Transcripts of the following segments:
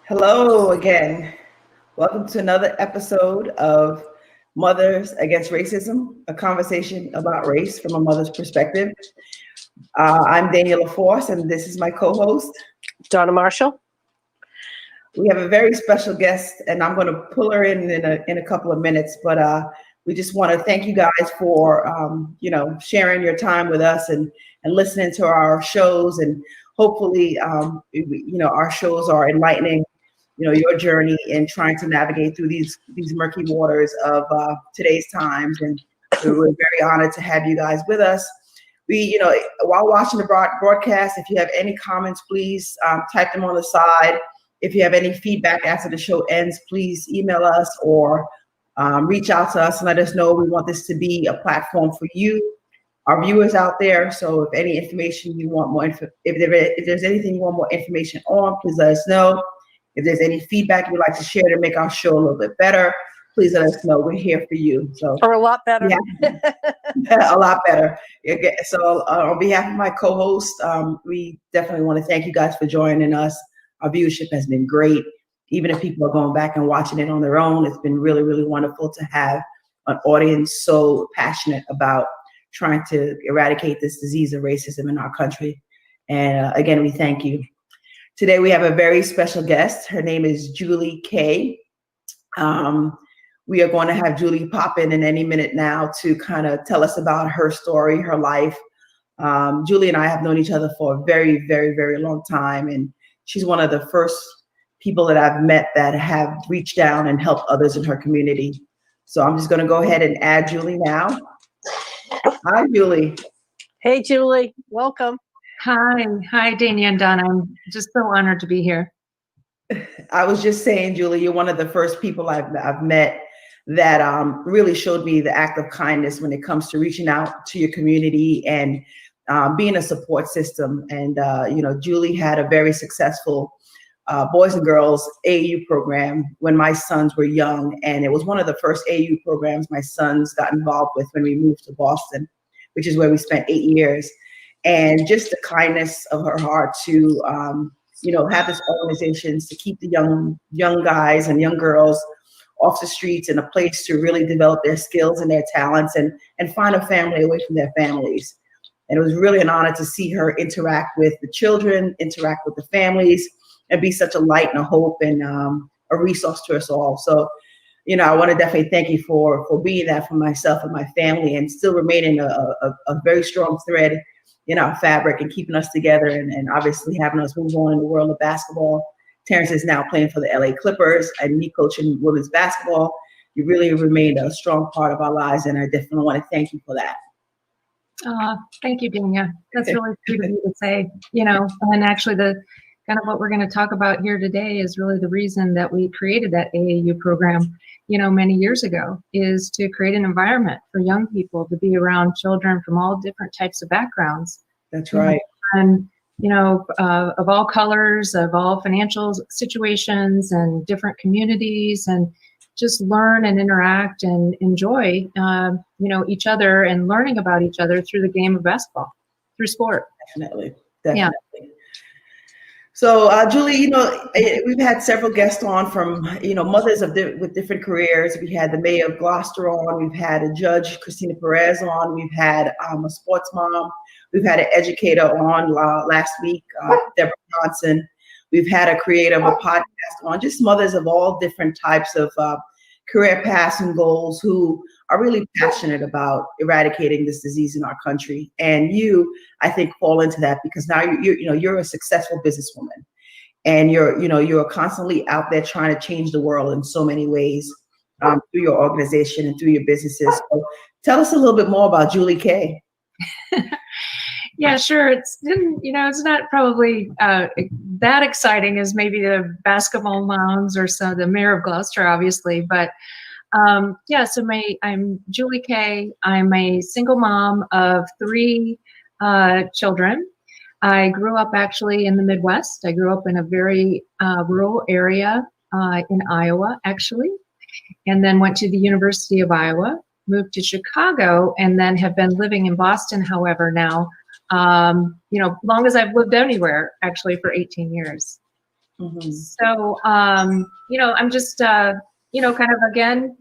Hello again. Welcome to another episode of Mothers Against Racism, a conversation about race from a mother's perspective. I'm Daniela Force, and this is my co-host, Donna Marshall. We have a very special guest, and I'm going to pull her in a couple of minutes. But we just want to thank you guys for sharing your time with us and listening to our shows, and hopefully our shows are enlightening your journey in trying to navigate through these murky waters of today's times. And we're very honored to have you guys with us. We, while watching the broadcast, if you have any comments, please type them on the side. If you have any feedback after the show ends, please email us or reach out to us and let us know. We want this to be a platform for you, our viewers out there. So if any information you want more, if there's anything you want more information on, please let us know. If there's any feedback you'd like to share to make our show a little bit better, please let us know. We're here for you. Or a lot better. Yeah, a lot better. So on behalf of my co-host, we definitely want to thank you guys for joining us. Our viewership has been great. Even if people are going back and watching it on their own, it's been really, really wonderful to have an audience so passionate about trying to eradicate this disease of racism in our country. And again, we thank you. Today, we have a very special guest. Her name is Julie Kay. We are going to have Julie pop in any minute now to kind of tell us about her story, her life. Julie and I have known each other for a very, very, very long time. And she's one of the first people that I've met that have reached down and helped others in her community. So I'm just going to go ahead and add Julie now. Hi, Julie. Hey, Julie. Welcome. Hi, Dania and Donna. I'm just so honored to be here. I was just saying, Julie, you're one of the first people I've met that really showed me the act of kindness when it comes to reaching out to your community and being a support system. And, Julie had a very successful Boys and Girls AAU program when my sons were young. And it was one of the first AAU programs my sons got involved with when we moved to Boston, which is where we spent 8 years. And just the kindness of her heart to, have this organization to keep the young guys and young girls off the streets and a place to really develop their skills and their talents and find a family away from their families. And it was really an honor to see her interact with the children, interact with the families, and be such a light and a hope and a resource to us all. So, I want to definitely thank you for being that for myself and my family, and still remaining a very strong thread in our fabric and keeping us together, and obviously having us move on in the world of basketball. Terrence is now playing for the LA Clippers, and me coaching women's basketball. You really remained a strong part of our lives, and I definitely want to thank you for that. Thank you, Dania. That's really sweet of you to say, and actually the kind of what we're going to talk about here today is really the reason that we created that AAU program, many years ago, is to create an environment for young people to be around children from all different types of backgrounds. That's right. And, of all colors, of all financial situations and different communities, and just learn and interact and enjoy, each other and learning about each other through the game of basketball, through sport. Definitely. Yeah. So, Julie, we've had several guests on from, mothers with different careers. We had the mayor of Gloucester on. We've had a judge, Christina Perez, on. We've had a sports mom. We've had an educator on last week, Deborah Johnson. We've had a creator of a podcast on, just mothers of all different types of career paths and goals who are really passionate about eradicating this disease in our country. And you, I think, fall into that because now you're a successful businesswoman, and you're constantly out there trying to change the world in so many ways through your organization and through your businesses. So tell us a little bit more about Julie Kay. Yeah, sure. It's not probably that exciting as maybe the basketball moms or the mayor of Gloucester, obviously. But so I'm Julie Kay. I'm a single mom of 3 children. I grew up actually in the Midwest. I grew up in a very rural area in Iowa, actually, and then went to the University of Iowa, moved to Chicago, and then have been living in Boston, however, now. Long as I've lived anywhere, actually, for 18 years. Mhm. So, I'm just, kind of, again,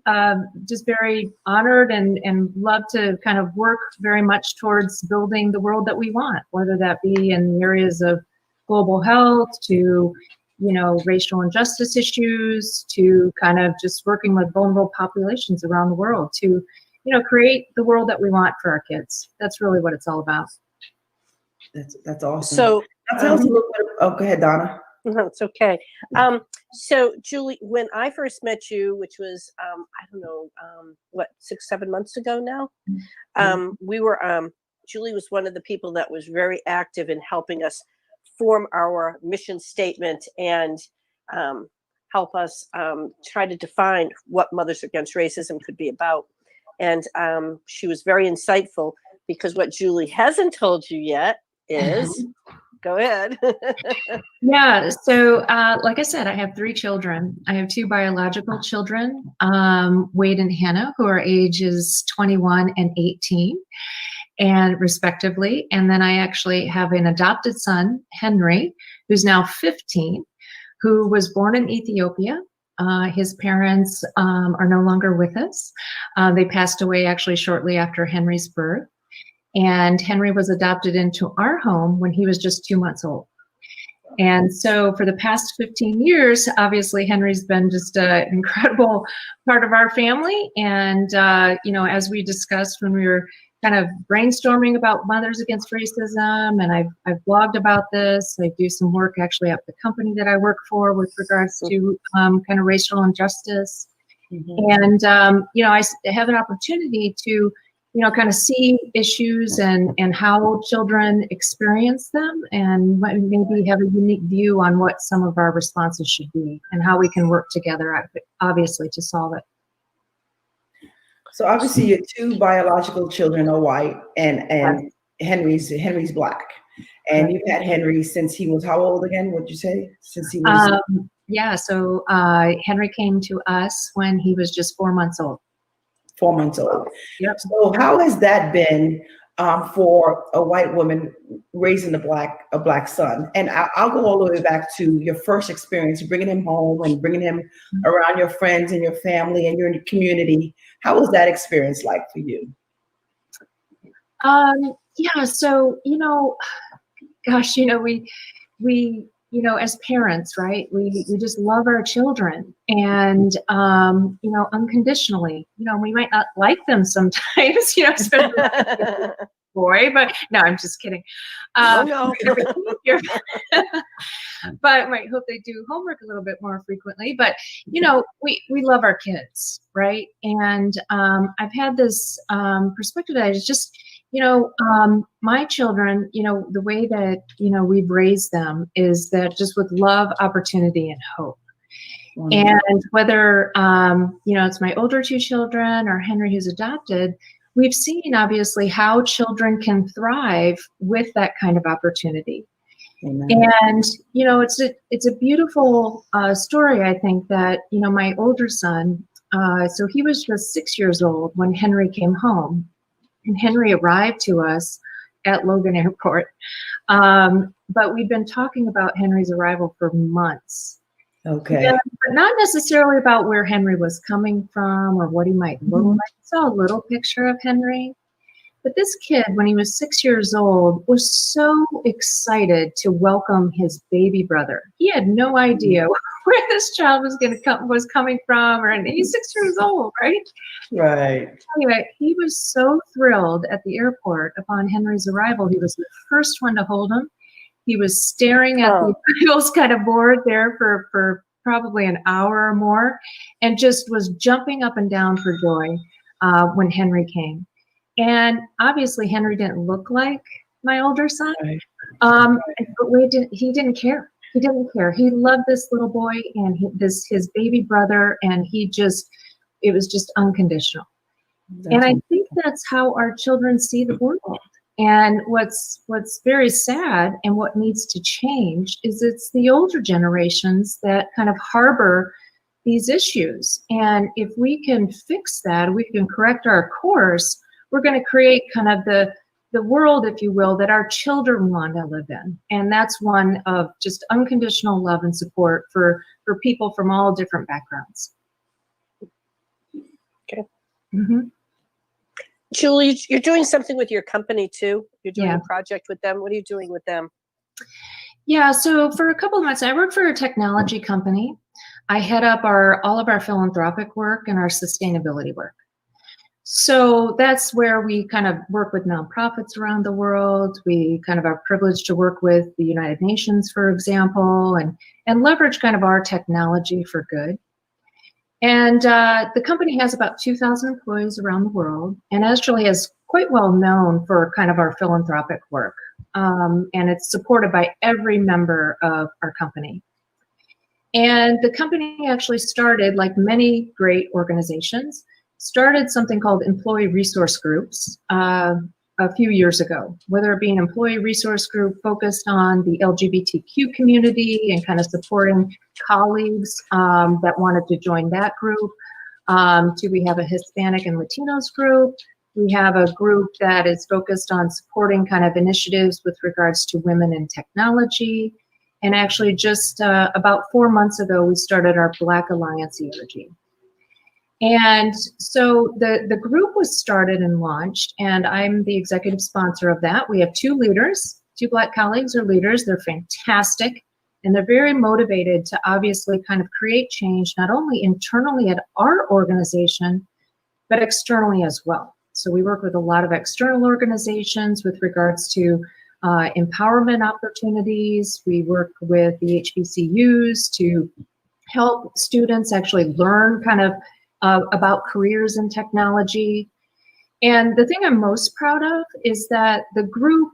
just very honored and love to kind of work very much towards building the world that we want, whether that be in the areas of global health to, racial injustice issues, to kind of just working with vulnerable populations around the world to, create the world that we want for our kids. That's really what it's all about. That's awesome. So, Now tell us a little bit. Oh, go ahead, Donna. no, it's okay. So Julie, when I first met you, which was, I don't know, 6-7 months ago now, we were, Julie was one of the people that was very active in helping us form our mission statement and help us try to define what Mothers Against Racism could be about. And she was very insightful, because what Julie hasn't told you yet is, go ahead. Yeah. So, like I said, I have 3 children. I have 2 biological children, Wade and Hannah, who are ages 21 and 18, and respectively. And then I actually have an adopted son, Henry, who's now 15, who was born in Ethiopia. His parents are no longer with us. They passed away actually shortly after Henry's birth. And Henry was adopted into our home when he was just 2 months old. And so for the past 15 years, obviously, Henry's been just an incredible part of our family. And, as we discussed when we were kind of brainstorming about Mothers Against Racism, and I've blogged about this. I do some work actually at the company that I work for with regards to kind of racial injustice. And, I have an opportunity to kind of see issues and how children experience them, and maybe have a unique view on what some of our responses should be and how we can work together, obviously, to solve it. So obviously your 2 biological children are white, and Henry's Black. And you've had Henry since he was how old again? What'd you say? Since he was So Henry came to us when he was just 4 months old. 4 months old. Yep. So how has that been for a white woman raising a black son? And I'll go all the way back to your first experience, bringing him home and bringing him around your friends and your family and your community. How was that experience like for you? Yeah. So, gosh, we as parents, right, we just love our children, and unconditionally. We might not like them sometimes, especially boy, but no, I'm just kidding. No. But I might hope they do homework a little bit more frequently. But we love our kids, right? And I've had this perspective that is just my children, the way that we've raised them is that just with love, opportunity, and hope. And whether it's my older 2 children or Henry, who's adopted, we've seen obviously how children can thrive with that kind of opportunity. Amen. And it's a beautiful story, I think, that my older son, so he was just 6 years old when Henry came home, and Henry arrived to us at Logan Airport. But we'd been talking about Henry's arrival for months. Okay. Yeah, but not necessarily about where Henry was coming from or what he might look like. I saw a little picture of Henry. But this kid, when he was 6 years old, was so excited to welcome his baby brother. He had no idea where this child was coming from, and he's 6 years old, right? Right. Anyway, he was so thrilled at the airport upon Henry's arrival. He was the first one to hold him. He was staring at the arrivals kind of board there for probably an hour or more, and just was jumping up and down for joy when Henry came. And obviously Henry didn't look like my older son, but he didn't care. He didn't care. He loved this little boy and his baby brother, and it was just unconditional. And I think that's how our children see the world. And what's very sad and what needs to change is it's the older generations that kind of harbor these issues. And if we can fix that, we can correct our course, we're going to create kind of the the world, if you will, that our children want to live in. And that's one of just unconditional love and support for people from all different backgrounds. Okay. Mm-hmm. Julie, you're doing something with your company too. You're doing Yeah. a project with them. What are you doing with them? Yeah, so for a couple of months, I work for a technology company. I head up all of our philanthropic work and our sustainability work. So that's where we kind of work with nonprofits around the world. We kind of are privileged to work with the United Nations, for example, and leverage kind of our technology for good. And the company has about 2,000 employees around the world, and actually is quite well known for kind of our philanthropic work. And it's supported by every member of our company. And the company actually started, like many great organizations, started something called employee resource groups a few years ago, whether it be an employee resource group focused on the LGBTQ community and kind of supporting colleagues that wanted to join that group. We have a Hispanic and Latinos group. We have a group that is focused on supporting kind of initiatives with regards to women in technology. And actually just about 4 months ago, we started our Black Alliance ERG. And so the group was started and launched, and I'm the executive sponsor of that. We have 2 leaders, 2 Black colleagues are leaders. They're fantastic, and they're very motivated to obviously kind of create change, not only internally at our organization, but externally as well. So we work with a lot of external organizations with regards to empowerment opportunities. We work with the HBCUs to help students actually learn kind of about careers in technology. And the thing I'm most proud of is that the group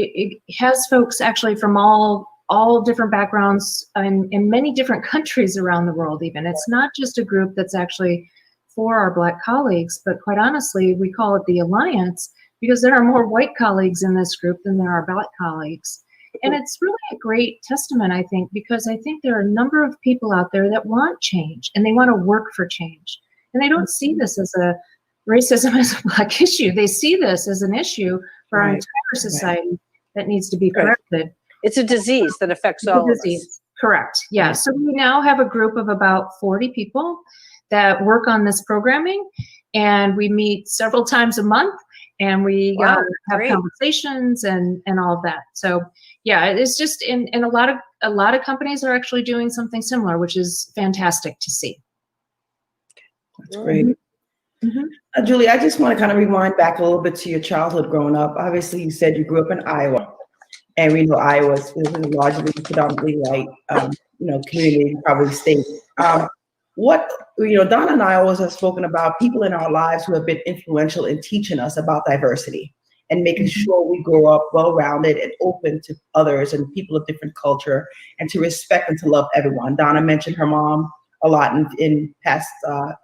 it has folks actually from all different backgrounds and in many different countries around the world even. It's not just a group that's actually for our Black colleagues, but quite honestly, we call it the Alliance because there are more white colleagues in this group than there are Black colleagues. And it's really a great testament, I think, because I think there are a number of people out there that want change and they want to work for change. And they don't see this as racism as a Black issue. They see this as an issue for our entire society that needs to be corrected. It's a disease that affects all of us. Correct. Yeah. So we now have a group of about 40 people that work on this programming, and we meet several times a month, and we have conversations and all of that. So yeah, it's just in a lot of companies are actually doing something similar, which is fantastic to see. That's great. Mm-hmm. Julie, I just want to kind of rewind back a little bit to your childhood growing up. Obviously, you said you grew up in Iowa, and we know Iowa is largely predominantly white, community, probably state. Donna and I always have spoken about people in our lives who have been influential in teaching us about diversity and making sure we grow up well-rounded and open to others and people of different culture and to respect and to love everyone. Donna mentioned her mom a lot in past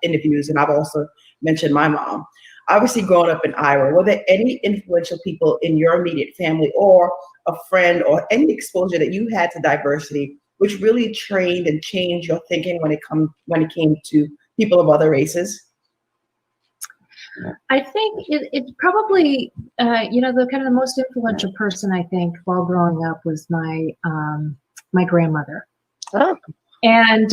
interviews, and I've also mentioned my mom. Obviously, growing up in Iowa, were there any influential people in your immediate family or a friend or any exposure that you had to diversity which really trained and changed your thinking when it came to people of other races? I think it probably, the kind of the most influential person I think while growing up was my grandmother. Oh. And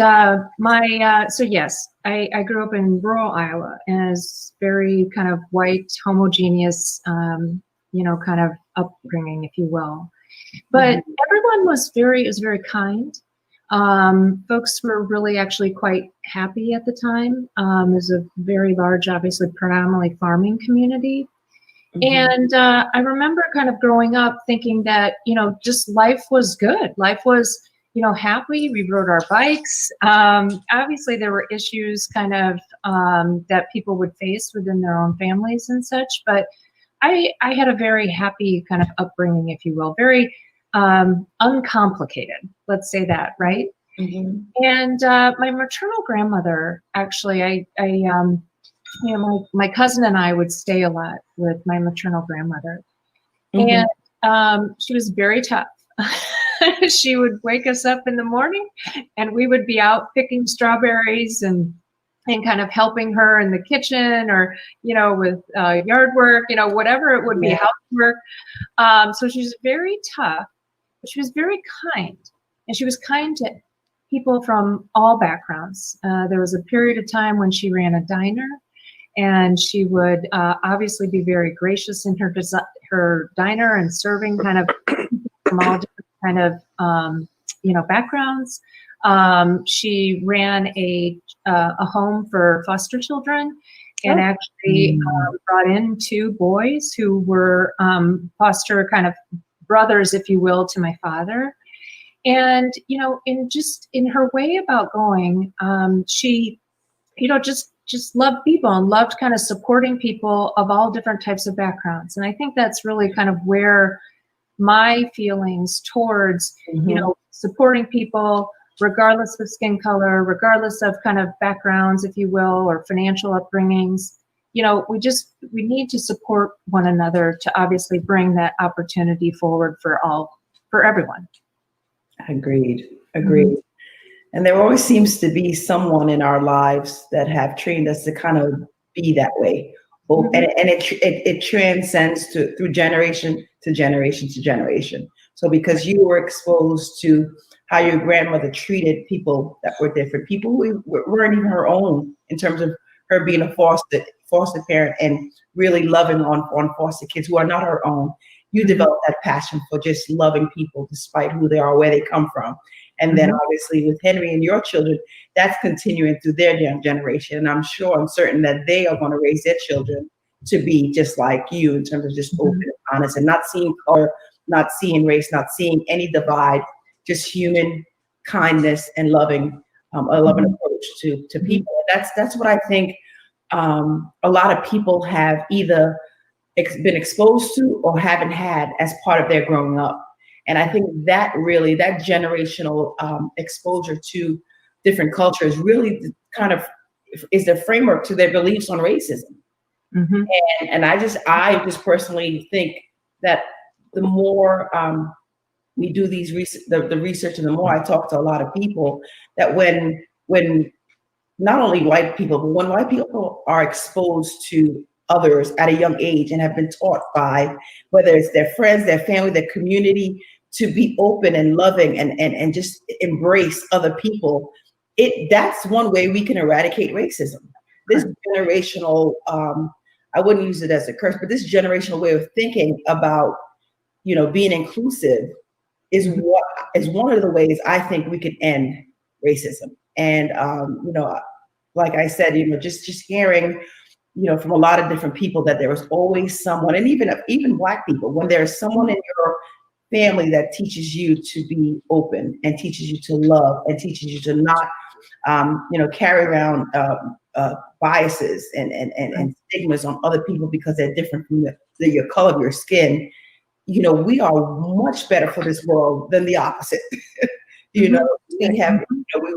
so yes, I grew up in rural Iowa, and it's very kind of white, homogeneous, kind of upbringing, if you will. But everyone was very kind. Folks were really actually quite happy at the time. There's a very large, obviously predominantly farming community. And I remember kind of growing up thinking that, just life was good. Life was, happy. We rode our bikes. Obviously there were issues kind of that people would face within their own families and such, but I had a very happy kind of upbringing, if you will, very uncomplicated, let's say that, right? And my maternal grandmother, actually, my cousin and I would stay a lot with my maternal grandmother, and she was very tough. She would wake us up in the morning, and we would be out picking strawberries and and kind of helping her in the kitchen or, with yard work, whatever it would be, housework. So she was very tough, but she was very kind. And she was kind to people from all backgrounds. There was a period of time when she ran a diner, and she would obviously be very gracious in her diner and serving kind of from all different kind of backgrounds. She ran a home for foster children, and actually brought in 2 boys who were foster kind of brothers, if you will, to my father. And in her way about going, she just loved people and loved kind of supporting people of all different types of backgrounds. And I think that's really kind of where my feelings towards supporting people, regardless of skin color, regardless of kind of backgrounds, if you will, or financial upbringings, we need to support one another to obviously bring that opportunity forward for everyone. Agreed. And there always seems to be someone in our lives that have trained us to kind of be that way. And it transcends through generation to generation to generation. So because you were exposed to how your grandmother treated people that were different, people who weren't even her own, in terms of her being a foster parent and really loving on foster kids who are not her own, you develop that passion for just loving people despite who they are, where they come from. And then obviously with Henry and your children, that's continuing through their generation. And I'm certain that they are going to raise their children to be just like you, in terms of just open and honest, and not seeing color, not seeing race, not seeing any divide, just human kindness and loving approach to people. That's what I think a lot of people have either been exposed to or haven't had as part of their growing up. And I think that generational exposure to different cultures really kind of is the framework to their beliefs on racism. And I just personally think that the more we do the research, and the more I talk to a lot of people, that when not only white people, but when white people are exposed to others at a young age and have been taught by, whether it's their friends, their family, their community, to be open and loving and just embrace other people, that's one way we can eradicate racism. This generational, I wouldn't use it as a curse, but this generational way of thinking about, being inclusive is one of the ways I think we can end racism. And, like I said, just hearing, from a lot of different people, that there was always someone, and even Black people, when there's someone in your family that teaches you to be open and teaches you to love and teaches you to not, carry around biases and stigmas on other people because they're different from your color of your skin. We are much better for this world than the opposite. We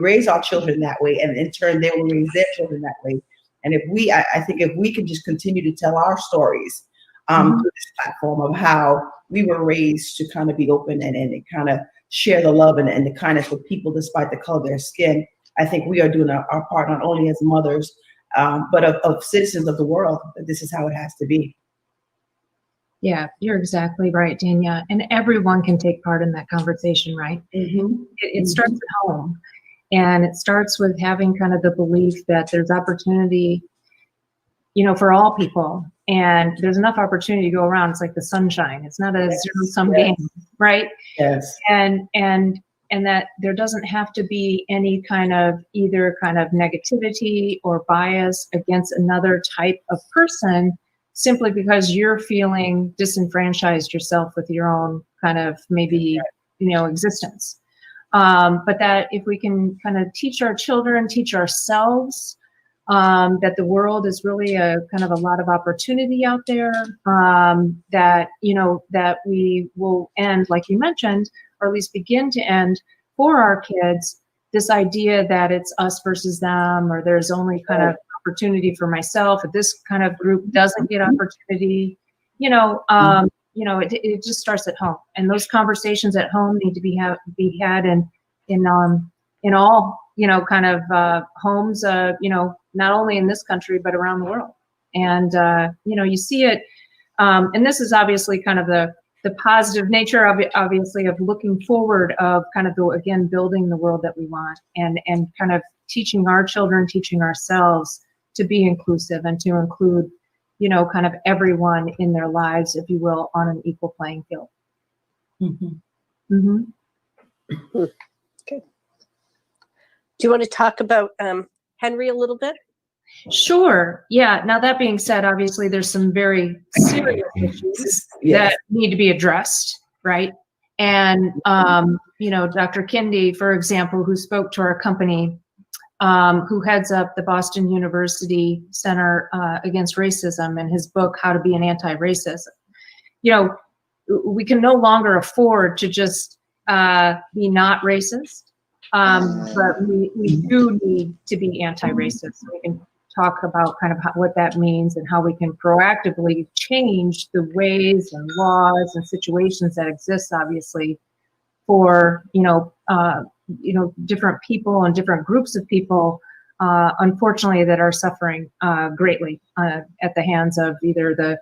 raise our children that way, and in turn they will raise their children that way. And I think if we can just continue to tell our stories through this platform of how we were raised to kind of be open and kind of share the love and the kindness with people despite the color of their skin, I think we are doing our part, not only as mothers, but of citizens of the world. This is how it has to be. Yeah, you're exactly right, Danya. And everyone can take part in that conversation, right? It starts at home. And it starts with having kind of the belief that there's opportunity, for all people. And there's enough opportunity to go around. It's like the sunshine. It's not a zero-sum game, right? Yes. And that there doesn't have to be any kind of either kind of negativity or bias against another type of person, simply because you're feeling disenfranchised yourself with your own kind of maybe, existence. But that if we can kind of teach our children, teach ourselves, that the world is really a kind of a lot of opportunity out there, that we will end, like you mentioned, or at least begin to end for our kids, this idea that it's us versus them, or there's only kind of opportunity for myself, if this kind of group doesn't get opportunity, it just starts at home. And those conversations at home need to be had in all, kind of homes, not only in this country, but around the world. And, you see it, and this is obviously kind of the positive nature of it, obviously, of looking forward, of kind of, again, building the world that we want, and kind of teaching our children, teaching ourselves to be inclusive and to include, kind of everyone in their lives, if you will, on an equal playing field. Okay. Do you want to talk about Henry a little bit? Sure. Yeah. Now, that being said, obviously, there's some very serious issues that need to be addressed, right? And, Dr. Kindy, for example, who spoke to our company, who heads up the Boston University Center Against Racism, and his book, How to Be an Anti-Racist. We can no longer afford to just be not racist, but we do need to be anti-racist. So we can talk about kind of what that means and how we can proactively change the ways and laws and situations that exist, obviously, for different people and different groups of people, unfortunately, that are suffering greatly at the hands of either the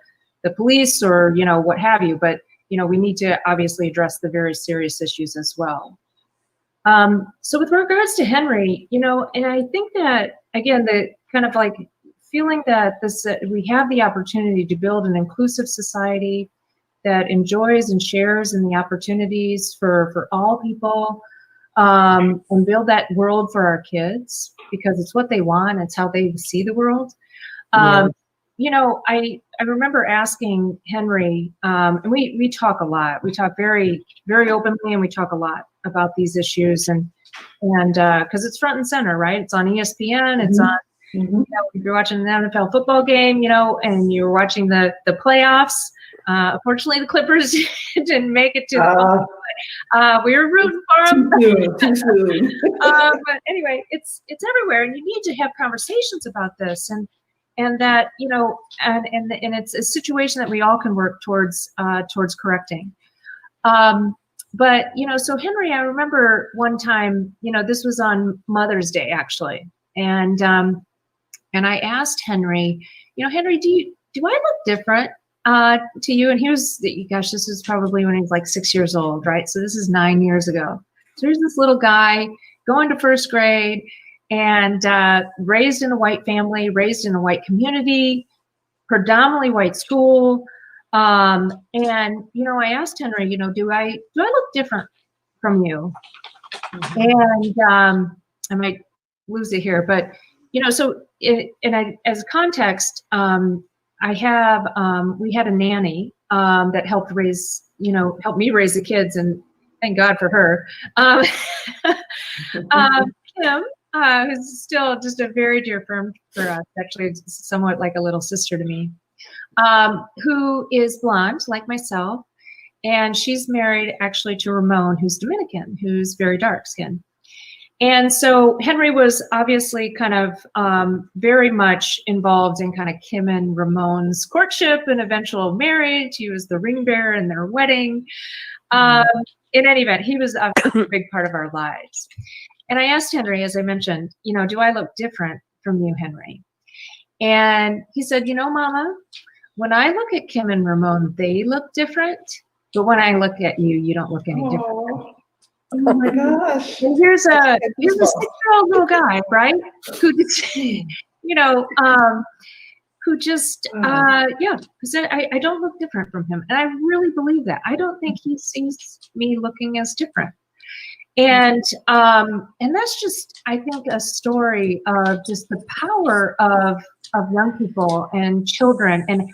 police or what have you. But we need to obviously address the very serious issues as well. So with regards to Henry, and I think that, again, the kind of like feeling that we have the opportunity to build an inclusive society that enjoys and shares in the opportunities for all people, and build that world for our kids, because it's what they want, it's how they see the world. I remember asking Henry, and we talk a lot. We talk very, very openly, and we talk a lot about these issues, and because it's front and center, right? It's on ESPN. It's on. If you're watching an NFL football game, and you're watching the playoffs. Unfortunately, the Clippers didn't make it to the playoffs. We were rooting for them. Too soon. But anyway, it's everywhere, and you need to have conversations about this, and that and it's a situation that we all can work towards correcting. But so Henry, I remember one time, this was on Mother's Day actually, and I asked Henry, Henry, do I look different to you? And he was, gosh, this was probably when he was like 6 years old, right? So this is 9 years ago. So here's this little guy going to first grade, and raised in a white family, raised in a white community, predominantly white school. And I asked Henry, do I look different from you? And I might lose it here, but so as context, we had a nanny that helped me raise the kids, and thank God for her. Kim, who's still just a very dear friend for us, actually somewhat like a little sister to me, who is blonde like myself, and she's married actually to Ramon, who's Dominican, who's very dark skinned. And so Henry was obviously kind of very much involved in kind of Kim and Ramon's courtship and eventual marriage. He was the ring bearer in their wedding. In any event, he was a big part of our lives. And I asked Henry, as I mentioned, do I look different from you, Henry? And he said, Mama, when I look at Kim and Ramon, they look different. But when I look at you, you don't look any different. Oh my gosh. And here's a 6-year-old little guy, right? Who just, who said, I don't look different from him. And I really believe that. I don't think he sees me looking as different. And that's just, I think, a story of just the power of young people and children and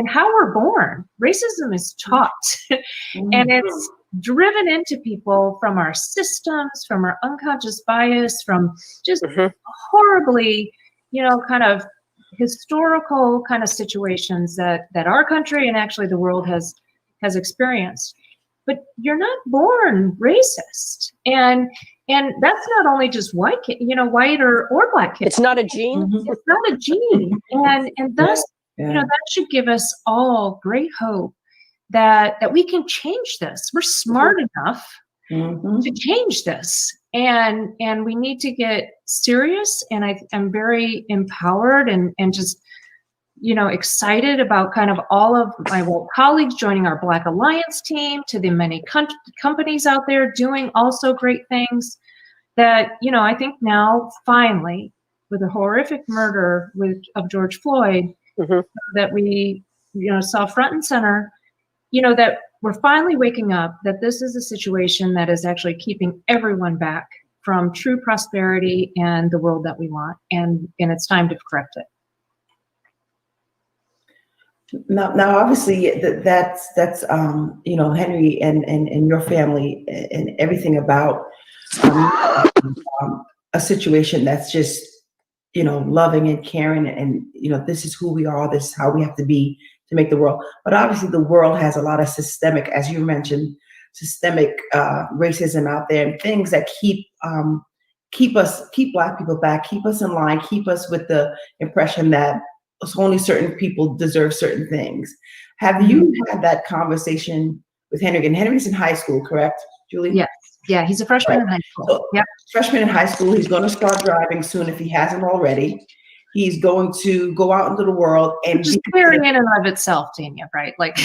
how we're born. Racism is taught and it's driven into people from our systems, from our unconscious bias, from just horribly, kind of historical kind of situations that our country and actually the world has experienced. But you're not born racist, and that's not only just white white or black kids. It's not a gene. It's not a gene, and thus that should give us all great hope that we can change this. We're smart enough to change this, And we need to get serious. And I'm very empowered and just, excited about kind of all of my colleagues joining our Black Alliance team, to the many companies out there doing also great things that, I think now finally, with the horrific murder of George Floyd, that we, saw front and center, that we're finally waking up, that this is a situation that is actually keeping everyone back from true prosperity and the world that we want. And it's time to correct it. Now, obviously, that's Henry and your family and everything about a situation that's just loving and caring, and this is who we are, this is how we have to be to make the world. But obviously, the world has a lot of systemic, as you mentioned, systemic racism out there, and things that keep Black people back, keep us in line, keep us with the impression that only certain people deserve certain things. Have you had that conversation with Henry? And Henry's in high school, correct, Julie? Yes. Yeah, he's a freshman in high school. So, yeah. Freshman in high school. He's going to start driving soon if he hasn't already. He's going to go out into the world and just scary in and of itself, Tanya, right? Like,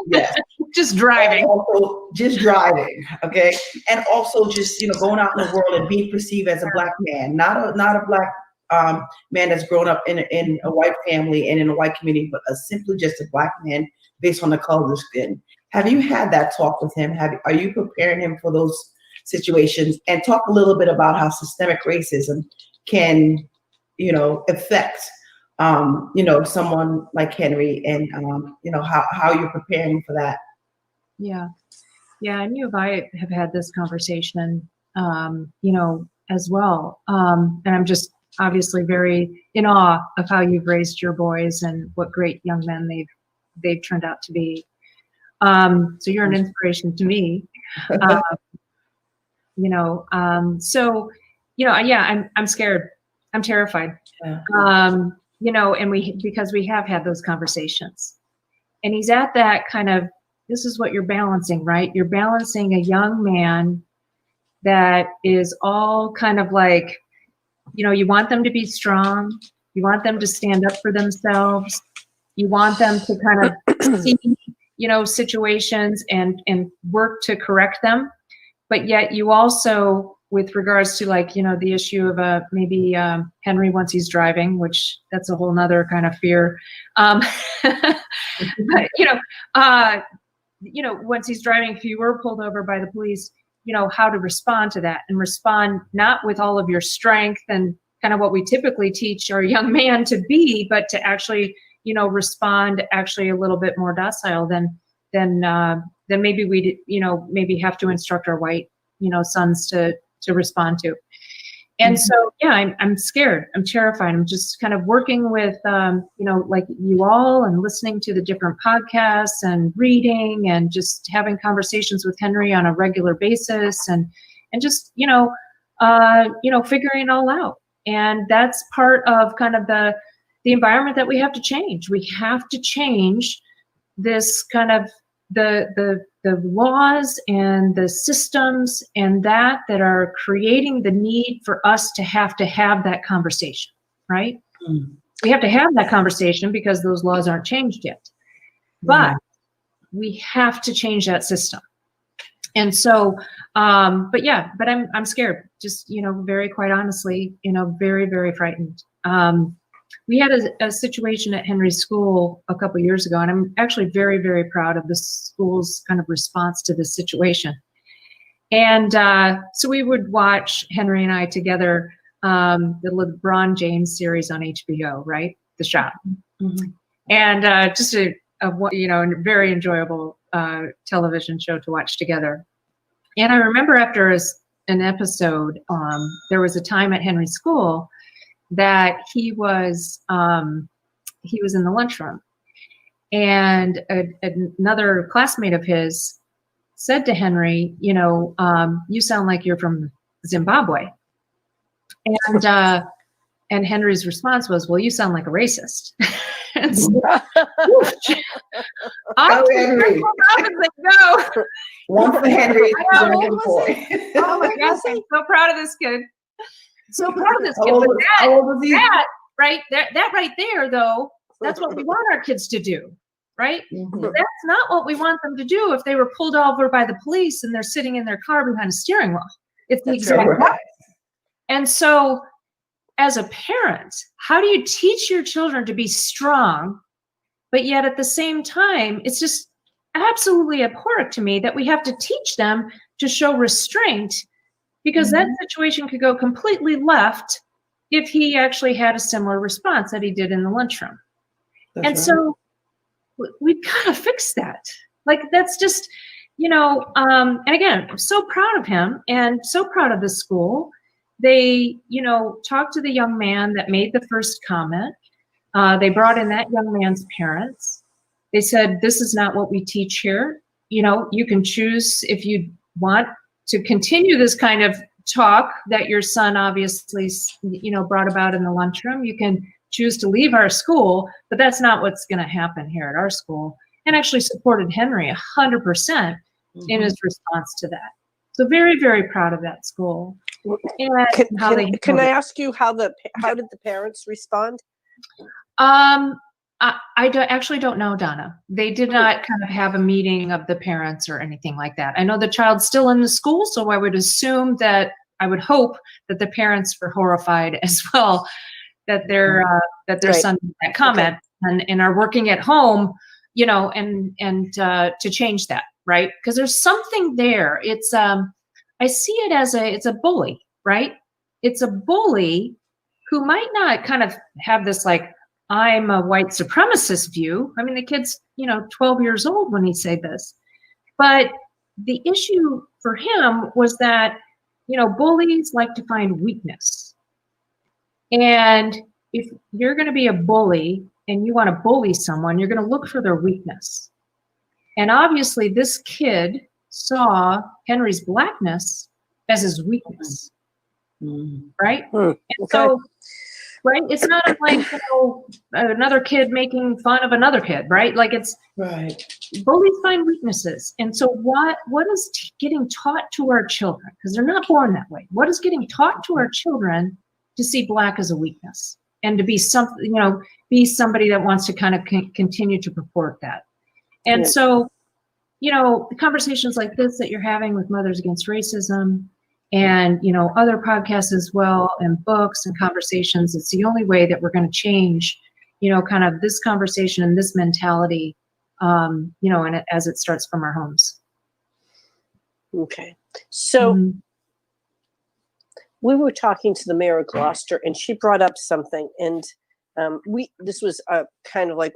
yes. Just driving. Also, just driving, okay? And also just, going out in the world and being perceived as a Black man, not a Black man that's grown up in a white family and in a white community, but simply just a Black man based on the color of the skin. Have you had that talk with him? Are you preparing him for those situations? And talk a little bit about how systemic racism can, affect, someone like Henry, and how you're preparing for that. Yeah, and you and I have had this conversation, as well. And I'm just obviously very in awe of how you've raised your boys and what great young men they've turned out to be. So you're an inspiration to me. I'm scared. I'm terrified. And because we have had those conversations, and he's at that kind of, this is what you're balancing, right? You're balancing a young man that is all kind of like, you want them to be strong. You want them to stand up for themselves. You want them to kind of see, situations and work to correct them. But yet you also, with regards to the issue of maybe Henry once he's driving, which that's a whole nother kind of fear. But, once he's driving, if you were pulled over by the police, how to respond to that, and respond not with all of your strength and kind of what we typically teach our young man to be, but to actually, respond actually a little bit more docile than maybe we, maybe have to instruct our white, sons to respond to. And so, I'm scared. I'm terrified. I'm just kind of working with, like you all, and listening to the different podcasts and reading and just having conversations with Henry on a regular basis, and just, figuring it all out. And that's part of kind of the environment that we have to change. We have to change this kind of the laws and the systems and that are creating the need for us to have that conversation, right? We have to have that conversation because those laws aren't changed yet. But we have to change that system. And so, but I'm scared, just, very quite honestly, very, very frightened. We had a situation at Henry's school a couple years ago, and I'm actually very, very proud of the school's kind of response to this situation. And so we would watch, Henry and I together, the LeBron James series on HBO, right? The Shot. And just a very enjoyable television show to watch together. And I remember after an episode, there was a time at Henry's school that he was in the lunchroom, and another classmate of his said to Henry, you sound like you're from Zimbabwe. And Henry's response was, well, you sound like a racist. Go, Henry. Go. One for Henry. How old One was for he? Boy. Oh my gosh, I'm so proud of this kid. So proud of this How kid. old But was- how old was he? that right there, though, that's what we want our kids to do, right? Mhm. That's not what we want them to do if they were pulled over by the police and they're sitting in their car behind a steering wheel. It's the That's exact right. opposite. And so, as a parent, how do you teach your children to be strong, but yet at the same time, it's just absolutely abhorrent to me that we have to teach them to show restraint, because that situation could go completely left if he actually had a similar response that he did in the lunchroom. That's And right. so we've got to fix that. Like, that's just, and again, I'm so proud of him and so proud of the school. They, talked to the young man that made the first comment. They brought in that young man's parents. They said, this is not what we teach here. You can choose if you want to continue this kind of talk that your son obviously, brought about in the lunchroom. You can choose to leave our school, but that's not what's going to happen here at our school. And actually supported Henry 100% in his response to that. So very, very proud of that school. And Can I ask you how did the parents respond? Actually don't know, Donna. They did not kind of have a meeting of the parents or anything like that. I know the child's still in the school, so I would hope that the parents were horrified as well that their son made that comment, and are working at home, and to change that, right? Because there's something there. It's I see it as it's a bully, right? It's a bully who might not kind of have this like, I'm a white supremacist view. I mean, the kid's, 12 years old when he said this. But the issue for him was that, bullies like to find weakness. And if you're going to be a bully and you want to bully someone, you're going to look for their weakness. And obviously this kid saw Henry's blackness as his weakness, right? And so, right, it's not like another kid making fun of another kid, right? Like, it's Right. bullies find weaknesses. And so what is getting taught to our children? Because they're not born that way. What is getting taught to our children to see black as a weakness and to be something, be somebody that wants to kind of continue to purport that? And so, the conversations like this that you're having with Mothers Against Racism and, other podcasts as well, and books and conversations, it's the only way that we're going to change, kind of this conversation and this mentality, and as it starts from our homes. Okay. So we were talking to the mayor of Gloucester, and she brought up something, and this was kind of like,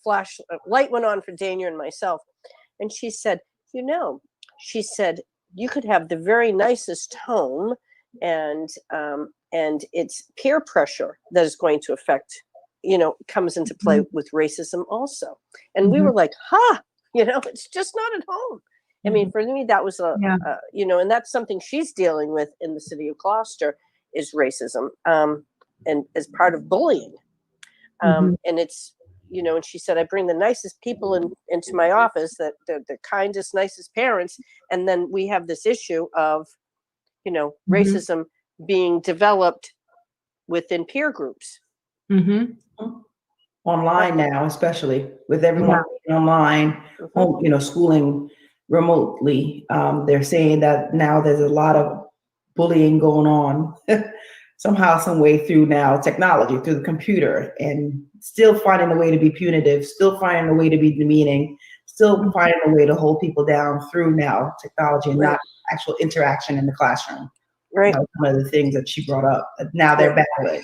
a light went on for Dania and myself. And she said, you could have the very nicest home, and it's peer pressure that is going to affect, comes into play with racism also. And we were like, it's just not at home. I mean, for me, that was and that's something she's dealing with in the city of Gloucester, is racism, and as part of bullying. And it's, and she said, I bring the nicest people into my office, that they're the kindest, nicest parents. And then we have this issue of, racism being developed within peer groups. Online now, especially with everyone online, schooling remotely. They're saying that now there's a lot of bullying going on somehow, some way through now technology, through the computer, and still finding a way to be punitive, still finding a way to be demeaning, still finding a way to hold people down through now technology and not actual interaction in the classroom. Right. One of the things that she brought up. Now they're battling,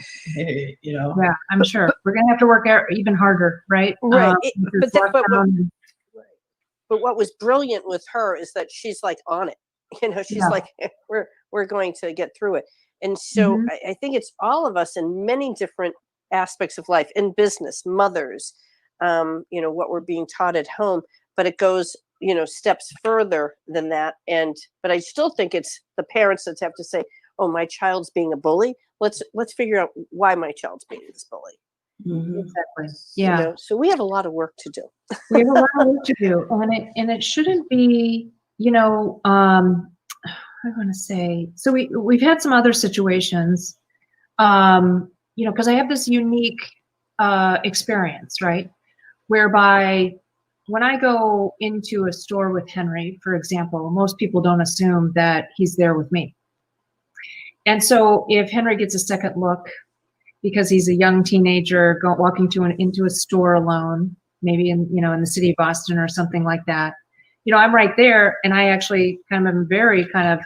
Yeah, I'm sure we're going to have to work even harder, right? Right. But what was brilliant with her is that she's like on it. She's like, we're going to get through it. And so I think it's all of us in many different aspects of life, in business, mothers, what we're being taught at home, but it goes, steps further than that. But I still think it's the parents that have to say, oh, my child's being a bully. Let's figure out why my child's being this bully. Mhm. Exactly. Yeah. So we have a lot of work to do. We have a lot of work to do, and it shouldn't be, I want to say, so we've had some other situations, because I have this unique experience, right? Whereby when I go into a store with Henry, for example, most people don't assume that he's there with me. And so if Henry gets a second look because he's a young teenager walking into a store alone, maybe in the city of Boston or something like that, I'm right there, and I actually kind of am very kind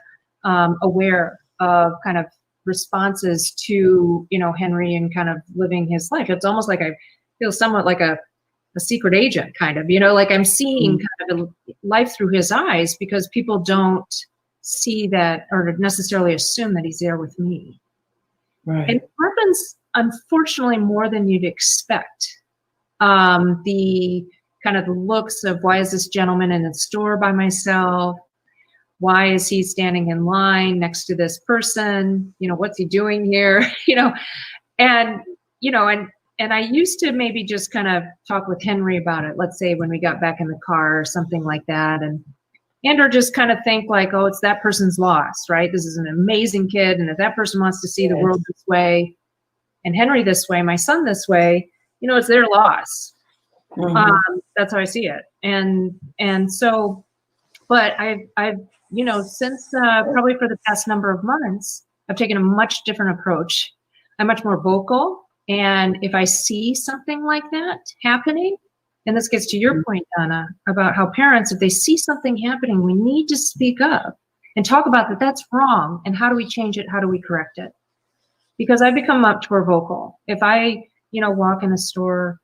of aware of kind of responses to Henry and kind of living his life. It's almost like I feel somewhat like a secret agent, kind of, like I'm seeing kind of life through his eyes, because people don't see that or necessarily assume that he's there with me. Right. And it happens, unfortunately, more than you'd expect. The kind of the looks of, why is this gentleman in the store by myself? Why is he standing in line next to this person? What's he doing here? And I used to maybe just kind of talk with Henry about it. Let's say when we got back in the car or something like that, or just kind of think like, oh, it's that person's loss, right? This is an amazing kid, and if that person wants to see the world this way, and Henry this way, my son this way, it's their loss. That's how I see it. And so, but I've since probably for the past number of months, I've taken a much different approach. I'm much more vocal. And if I see something like that happening, and this gets to your point, Donna, about how parents, if they see something happening, we need to speak up and talk about that. That's wrong. And how do we change it? How do we correct it? Because I become much more vocal. If I, walk in a store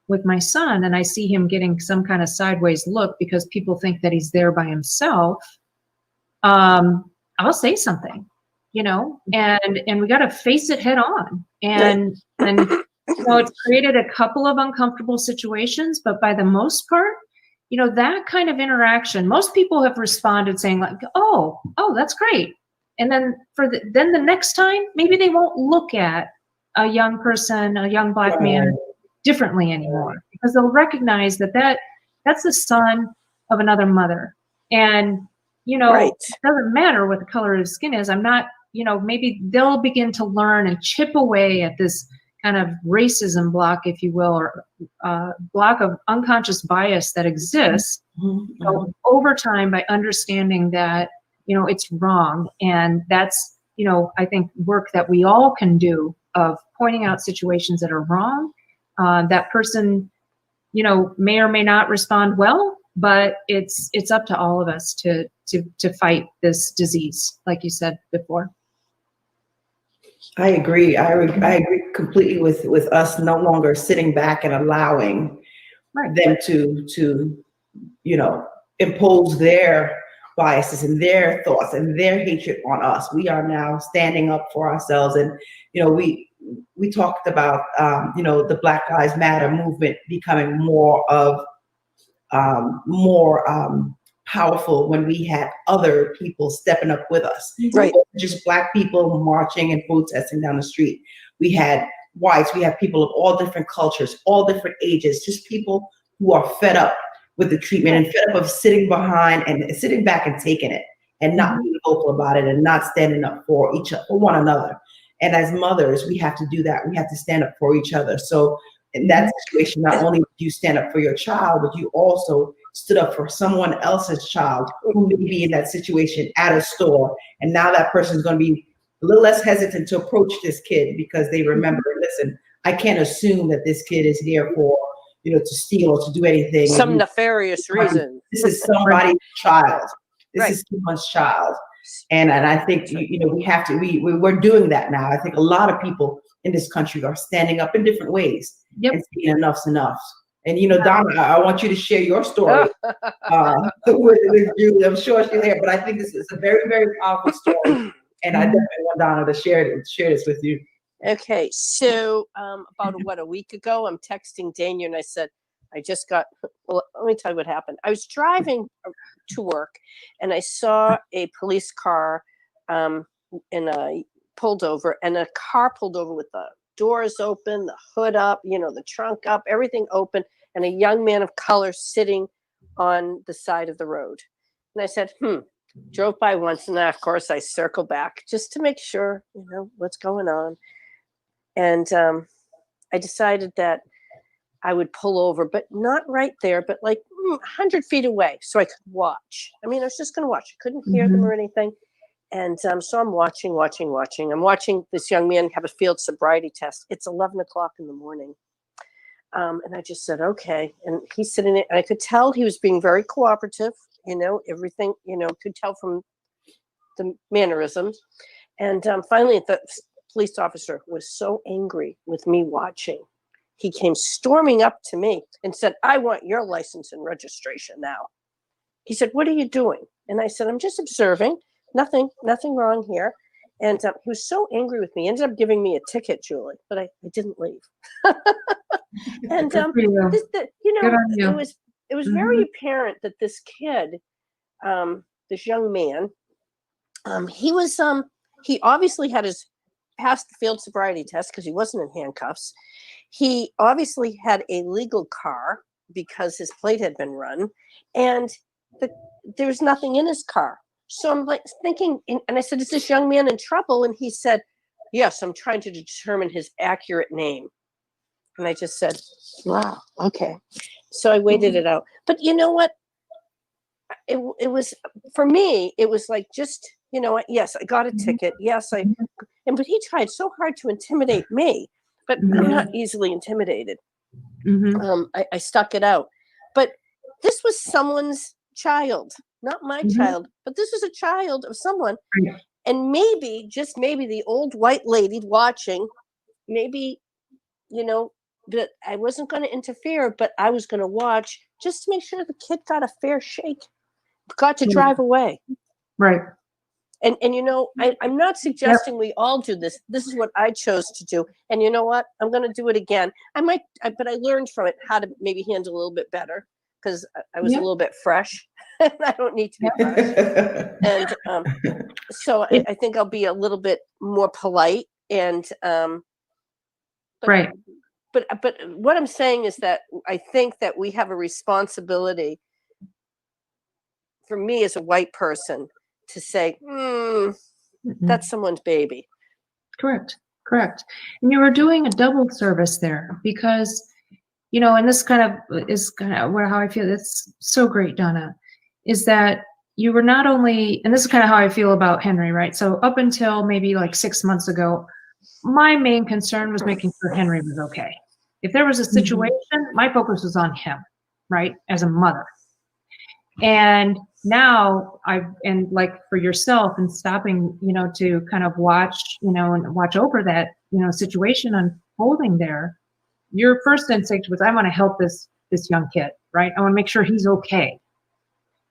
with my son and I see him getting some kind of sideways look because people think that he's there by himself, I'll say something, and we got to face it head on. And it's created a couple of uncomfortable situations, but by the most part, that kind of interaction, most people have responded saying like, oh, that's great. And then then the next time, maybe they won't look at a young person, a young Black man differently anymore, because they'll recognize that's the son of another mother. And, it doesn't matter what the color of his skin is. I'm not, maybe they'll begin to learn and chip away at this kind of racism block, if you will, or block of unconscious bias that exists over time, by understanding that, it's wrong. And that's, I think, work that we all can do, of pointing out situations that are wrong. That person, may or may not respond well, but it's up to all of us to fight this disease, like you said before. I agree. I agree completely with us no longer sitting back and allowing them to impose their biases and their thoughts and their hatred on us. We are now standing up for ourselves. And, we talked about, the Black Lives Matter movement becoming more powerful when we had other people stepping up with us. Right. Just Black people marching and protesting down the street. We had whites, we have people of all different cultures, all different ages, just people who are fed up with the treatment and fed up of sitting back and taking it and not being vocal about it and not standing up for one another. And as mothers, we have to do that. We have to stand up for each other. So in that situation, not only did you stand up for your child, but you also stood up for someone else's child who may be in that situation at a store. And now that person is going to be a little less hesitant to approach this kid, because they remember, listen, I can't assume that this kid is here for, to steal or to do anything. Some nefarious reason. This is somebody's child. This is someone's child. And I think, we have to, we're doing that now. I think a lot of people in this country are standing up in different ways and saying enough's enough. And, Donna, I want you to share your story with Julie. I'm sure she's there, but I think this is a very, very powerful story. And I definitely want Donna to share this with you. Okay. So about a week ago, I'm texting Dania and I said, let me tell you what happened. I was driving to work and I saw a police car pulled over, and a car pulled over with doors open, the hood up, the trunk up, everything open, and a young man of color sitting on the side of the road. And I said, drove by once, and then of course I circle back just to make sure, what's going on. And I decided that I would pull over, but not right there, but like 100 feet away so I could watch. I mean, I was just going to watch. I couldn't hear them or anything. And so I'm watching. I'm watching this young man have a field sobriety test. It's 11 o'clock in the morning. And I just said, okay. And he's sitting there, and I could tell he was being very cooperative, everything, could tell from the mannerisms. And finally, the police officer was so angry with me watching. He came storming up to me and said, I want your license and registration now. He said, what are you doing? And I said, I'm just observing. Nothing wrong here. And he was so angry with me. He ended up giving me a ticket, Julie, but I didn't leave. And it was very apparent that this kid, this young man, he obviously had passed the field sobriety test because he wasn't in handcuffs. He obviously had a legal car because his plate had been run, and there was nothing in his car. So I'm like thinking, and I said, is this young man in trouble? And he said, yes, I'm trying to determine his accurate name. And I just said, wow, okay. So I waited it out. But you know what? It was, for me, it was like just, yes, I got a ticket. Yes, but he tried so hard to intimidate me, but I'm not easily intimidated. I stuck it out. But this was someone's child, not my child, but this was a child of someone. And maybe, just maybe, the old white lady watching, maybe, that I wasn't going to interfere, but I was going to watch just to make sure the kid got a fair shake, got to drive away. Right. And I'm not suggesting we all do this. This is what I chose to do. And you know what? I'm going to do it again. But I learned from it how to maybe handle a little bit better because I was a little bit fresh. I don't need to be fresh. And so I think I'll be a little bit more polite. And right. But what I'm saying is that I think that we have a responsibility, for me as a white person, to say, that's someone's baby. Correct. And you were doing a double service there because, and this kind of is how I feel. It's so great, Donna, is that you were not only, and this is kind of how I feel about Henry, right? So up until maybe like 6 months ago, my main concern was making sure Henry was okay. If there was a situation, my focus was on him, right? As a mother. And now and like for yourself and stopping, to kind of watch, and watch over that, situation unfolding there, your first instinct was, I want to help this young kid, right? I want to make sure he's okay.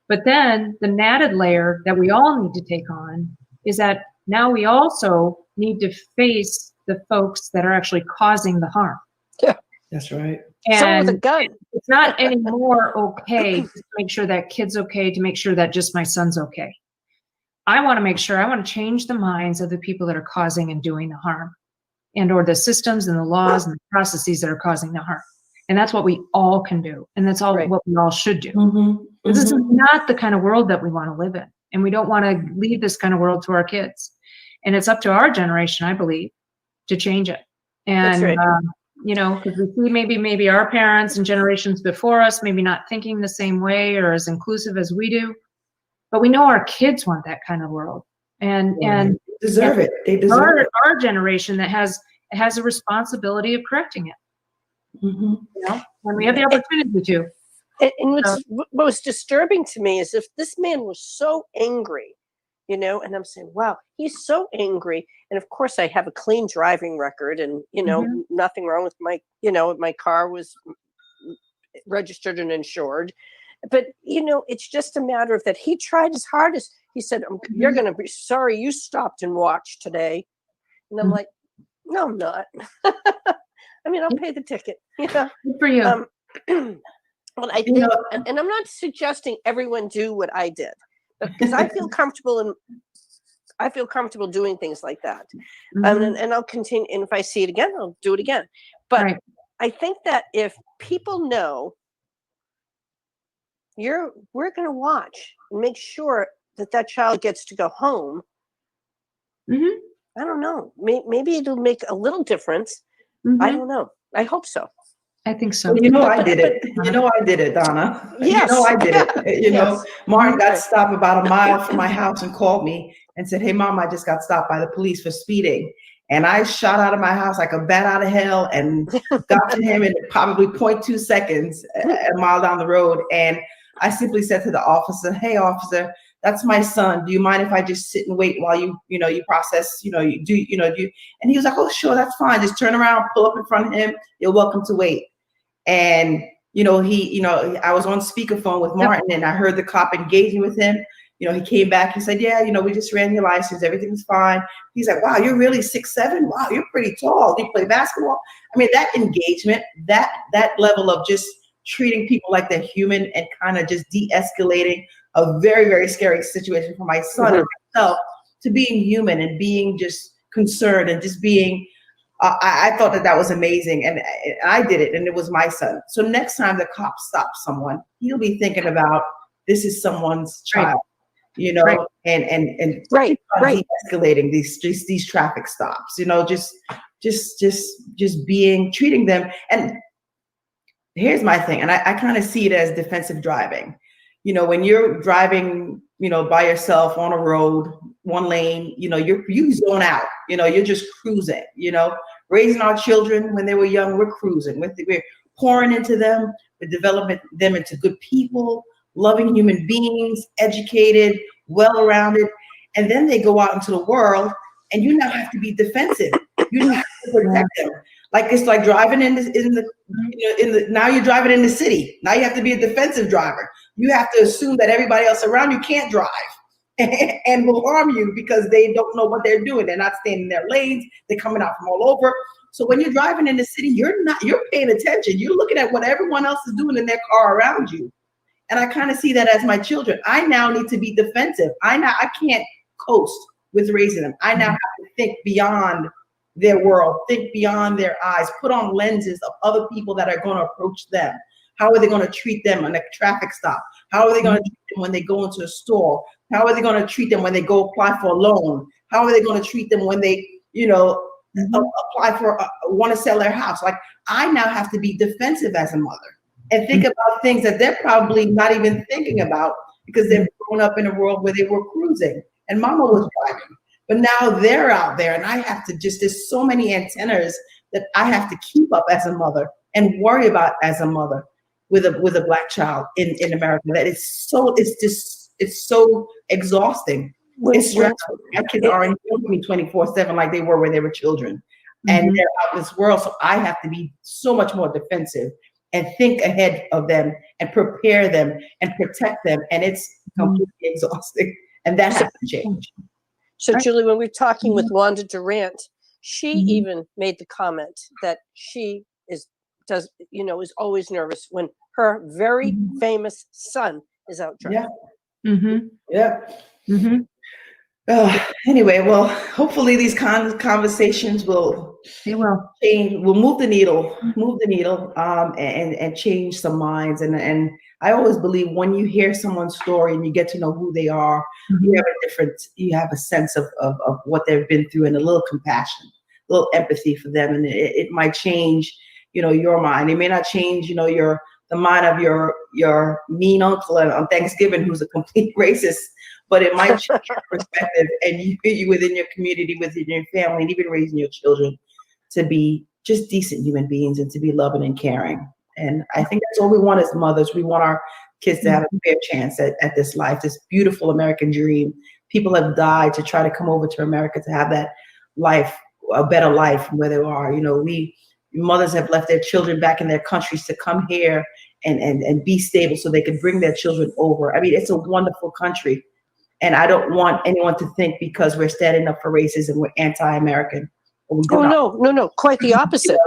But then the added layer that we all need to take on is that now we also need to face the folks that are actually causing the harm. Yeah, that's right. And with a gun. It's not anymore okay to make sure that kid's okay, to make sure that just my son's okay. I want to change the minds of the people that are causing and doing the harm, and or the systems and the laws and the processes that are causing the harm. And that's what we all can do. And that's all what we all should do. This is not the kind of world that we want to live in. And we don't want to leave this kind of world to our kids. And it's up to our generation, I believe, to change it. And, that's right. Because we see maybe our parents and generations before us, maybe not thinking the same way or as inclusive as we do, but we know our kids want that kind of world, and they deserve it. They deserve it. Our generation that has a responsibility of correcting it. And we have the opportunity to. And what was disturbing to me is if this man was so angry, and I'm saying, wow, he's so angry. And of course I have a clean driving record and, nothing wrong with my car was registered and insured. But, it's just a matter of that he tried his hardest. He said, you're going to be sorry you stopped and watched today. And I'm like, no, I'm not. I mean, I'll pay the ticket. Good for you. Well, I think, and I'm not suggesting everyone do what I did, because I feel comfortable I feel comfortable doing things like that. Mhm. And I'll continue. And if I see it again, I'll do it again. But Right. I think that if people know we're going to watch and make sure that that child gets to go home, Mhm. I don't know. Maybe it'll make a little difference. I Mhm. don't know. I hope so. I think so. Well, you know, I But- did but- it. You know, I did it, Donna. You Yes. know, I did Yeah. it. You know, Yes. Martin got Right. stopped about a mile from my house and called me and said, "Hey, Mom, I just got stopped by the police for speeding." And I shot out of my house like a bat out of hell and got to him in probably 0.2 seconds, a mile down the road. And I simply said to the officer, "Hey, officer, that's my son. Do you mind if I just sit and wait while you process, you do, And he was like, "Oh, sure, that's fine. Just turn around, pull up in front of him. You're welcome to wait." And I was on speakerphone with Martin, and I heard the cop engaging with him. He came back. He said, "Yeah, we just ran your license. Everything's fine." He's like, "Wow, you're really 6'7". Wow, you're pretty tall. Do you play basketball?" I mean, that engagement, that level of just treating people like they're human and kind of just de-escalating a very, very scary situation for my son and myself, to being human and being just concerned and just being. I thought that was amazing, and I did it, and it was my son. So next time the cop stops someone, he'll be thinking about, this is someone's child, Right. and Right. de-escalating these traffic stops, just treating them. And here's my thing, and I kind of see it as defensive driving. When you're driving, by yourself on a road, one lane, you zone out, you're just cruising, raising our children when they were young, we're cruising. We're pouring into them, we're developing them into good people, loving human beings, educated, well-rounded. And then they go out into the world, and you now have to be defensive. You have to protect them. Like, it's like driving now you're driving in the city. Now you have to be a defensive driver. You have to assume that everybody else around you can't drive and will harm you because they don't know what they're doing. They're not staying in their lanes. They're coming out from all over. So when you're driving in the city, you're paying attention. You're looking at what everyone else is doing in their car around you. And I kind of see that as my children. I now need to be defensive. I can't coast with raising them. I now have to think beyond their world, think beyond their eyes, put on lenses of other people that are going to approach them. How are they going to treat them on a traffic stop? How are they going to treat them when they go into a store? How are they going to treat them when they go apply for a loan? How are they going to treat them when they, apply for, want to sell their house? Like, I now have to be defensive as a mother and think about things that they're probably not even thinking about because they've grown up in a world where they were cruising and mama was driving. But now they're out there, and I have to there's so many antennas that I have to keep up as a mother and worry about as a mother with a Black child in America. That it's so exhausting. It's stressful. My kids aren't with me 24/7 like they were when they were children, and they're out in this world. So I have to be so much more defensive and think ahead of them and prepare them and protect them, and it's completely exhausting, and that has to change. So, Julie, when we're talking with Wanda Durant, she even made the comment that she is always nervous when her very famous son is out driving. Anyway, well, hopefully these conversations will change, will move the needle, and change some minds. And I always believe when you hear someone's story and you get to know who they are, you have a sense of what they've been through, and a little compassion, a little empathy for them. And it might change, your mind. It may not change, the mind of your mean uncle on Thanksgiving who's a complete racist, but it might change your perspective and you within your community, within your family, and even raising your children to be just decent human beings and to be loving and caring. And I think that's all we want as mothers. We want our kids to have a fair chance at this life, this beautiful American dream. People have died to try to come over to America to have that life, a better life from where they are. Mothers have left their children back in their countries to come here and be stable so they can bring their children over. I mean, it's a wonderful country. And I don't want anyone to think because we're standing up for racism, we're anti-American. No, quite the opposite.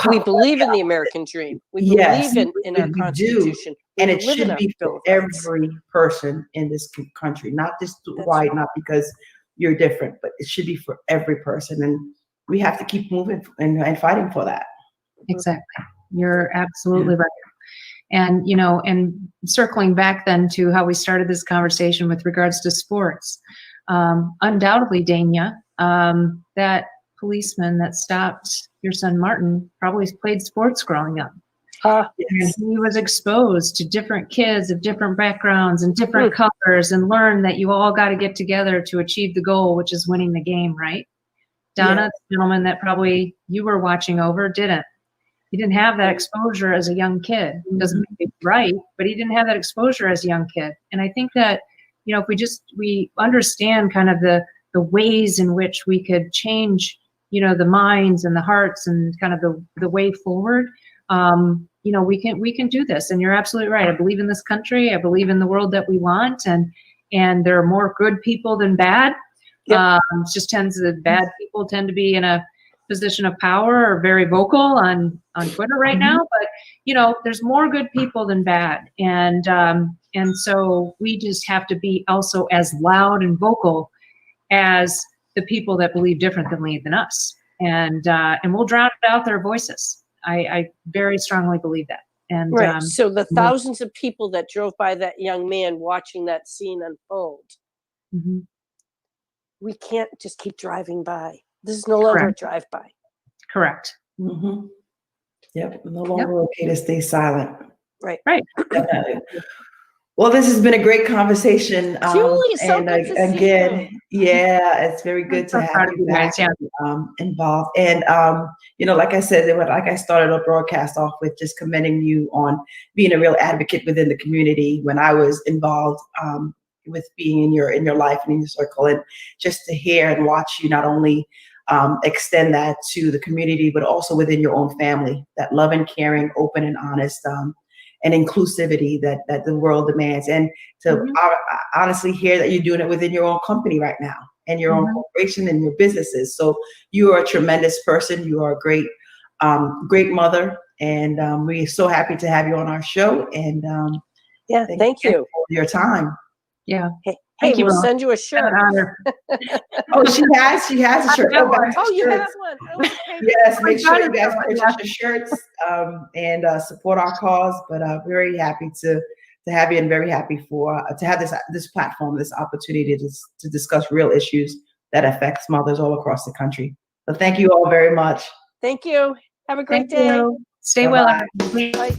We believe in the American dream. We believe in our Constitution. And it should be for every person in this country, not just white, not because you're different, but it should be for every person. And we have to keep moving and fighting for that. Exactly. You're absolutely right. And, you know, and circling back then to how we started this conversation with regards to sports, undoubtedly, Dana, that policeman that stopped your son Martin probably played sports growing up. And he was exposed to different kids of different backgrounds and different colors, and learned that you all got to get together to achieve the goal, which is winning the game, right? Donna, the gentleman that probably you were watching over, didn't. He didn't have that exposure as a young kid. It doesn't make it right, but he didn't have that exposure as a young kid. And I think that, you know, if we understand kind of the ways in which we could change, you know, the minds and the hearts and kind of the way forward, you know, we can do this. And you're absolutely right. I believe in this country. I believe in the world that we want. And there are more good people than bad. Yep. Bad people tend to be in a position of power or very vocal on Twitter right now, but you know, there's more good people than bad. And so we just have to be also as loud and vocal as the people that believe differently than us. And we'll drown out their voices. I very strongly believe that. And right. So the thousands of people that drove by that young man watching that scene unfold, we can't just keep driving by. This is no longer a drive-by. Correct. Yep. No longer okay to stay silent. Right. Definitely. Well, this has been a great conversation. Julie, so good to see you. Yeah, it's very good to have you back involved. And you know, like I said, like I started a broadcast off with, just commending you on being a real advocate within the community when I was involved with being in your life and in your circle, and just to hear and watch you not only extend that to the community, but also within your own family, that love and caring, open and honest, and inclusivity that the world demands. And to honestly hear that you're doing it within your own company right now, and your own corporation and your businesses. So you are a tremendous person. You are a great, great mother. And we're so happy to have you on our show. And thank you for your time. Yeah. Hey, we'll send you a shirt. Oh, she has a shirt. Oh, you have one. Oh, okay. Yes, make sure you guys purchase your shirts and support our cause. But very happy to have you, and very happy to have this platform, this opportunity to discuss real issues that affects mothers all across the country. So thank you all very much. Thank you. Have a great day. Stay well. Bye.